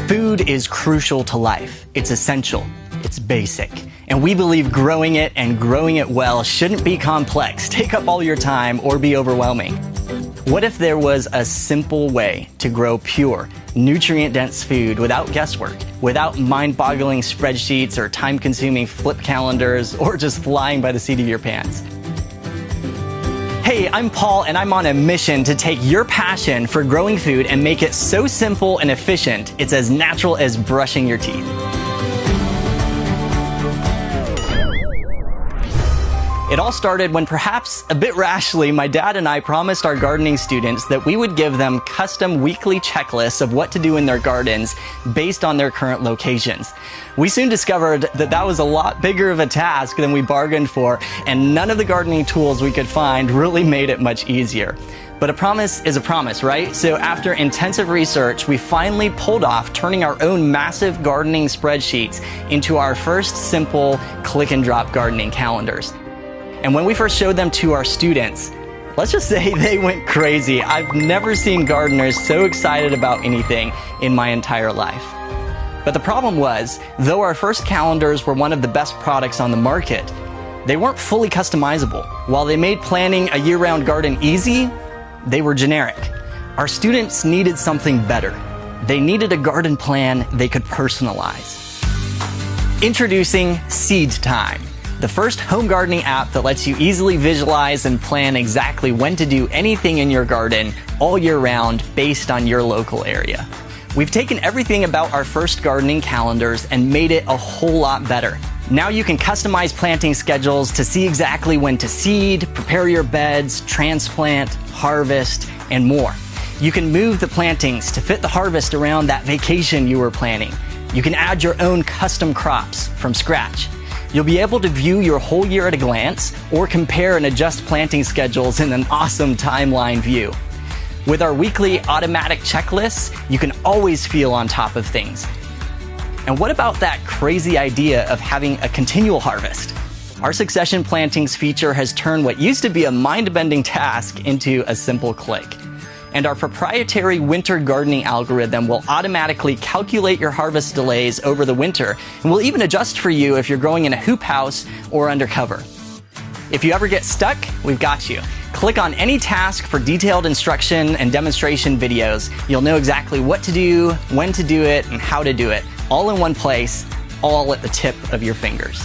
Food is crucial to life. It's essential. It's basic. And we believe growing it and growing it well shouldn't be complex, take up all your time, or be overwhelming. What if there was a simple way to grow pure, nutrient-dense food without guesswork, without mind-boggling spreadsheets or time-consuming flip calendars, or just flying by the seat of your pants? Hey, I'm Paul, and I'm on a mission to take your passion for growing food and make it so simple and efficient, it's as natural as brushing your teeth. It all started when, perhaps a bit rashly, my dad and I promised our gardening students that we would give them custom weekly checklists of what to do in their gardens based on their current locations. We soon discovered that that was a lot bigger of a task than we bargained for, and none of the gardening tools we could find really made it much easier. But a promise is a promise, right? So after intensive research, we finally pulled off turning our own massive gardening spreadsheets into our first simple click-and-drop gardening calendars. And when we first showed them to our students, let's just say they went crazy. I've never seen gardeners so excited about anything in my entire life. But the problem was, though our first calendars were one of the best products on the market, they weren't fully customizable. While they made planning a year-round garden easy, they were generic. Our students needed something better. They needed a garden plan they could personalize. Introducing Seedtime, the first home gardening app that lets you easily visualize and plan exactly when to do anything in your garden all year round based on your local area. We've taken everything about our first gardening calendars and made it a whole lot better. Now you can customize planting schedules to see exactly when to seed, prepare your beds, transplant, harvest, and more. You can move the plantings to fit the harvest around that vacation you were planning. You can add your own custom crops from scratch. You'll be able to view your whole year at a glance or compare and adjust planting schedules in an awesome timeline view. With our weekly automatic checklists, you can always feel on top of things. And what about that crazy idea of having a continual harvest? Our succession plantings feature has turned what used to be a mind-bending task into a simple click. And our proprietary winter gardening algorithm will automatically calculate your harvest delays over the winter, and will even adjust for you if you're growing in a hoop house or undercover. If you ever get stuck, we've got you. Click on any task for detailed instruction and demonstration videos. You'll know exactly what to do, when to do it, and how to do it, all in one place, all at the tip of your fingers.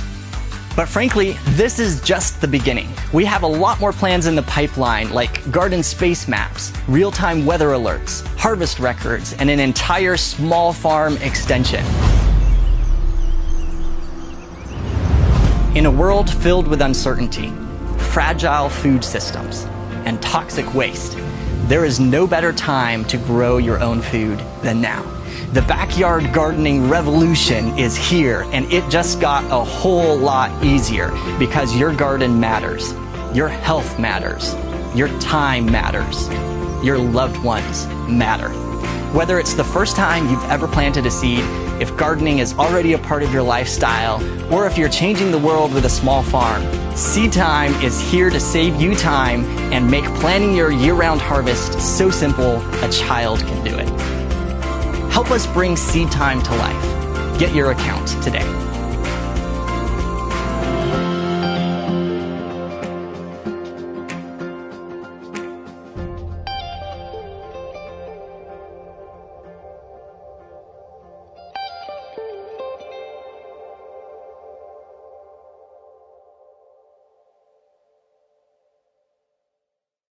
But frankly, this is just the beginning. We have a lot more plans in the pipeline, like garden space maps, real-time weather alerts, harvest records, and an entire small farm extension. In a world filled with uncertainty, fragile food systems, and toxic waste, there is no better time to grow your own food than now. The backyard gardening revolution is here, and it just got a whole lot easier because your garden matters, your health matters, your time matters, your loved ones matter. Whether it's the first time you've ever planted a seed, if gardening is already a part of your lifestyle, or if you're changing the world with a small farm, Seedtime is here to save you time and make planning your year-round harvest so simple a child can do it. Help us bring Seedtime to life. Get your account today.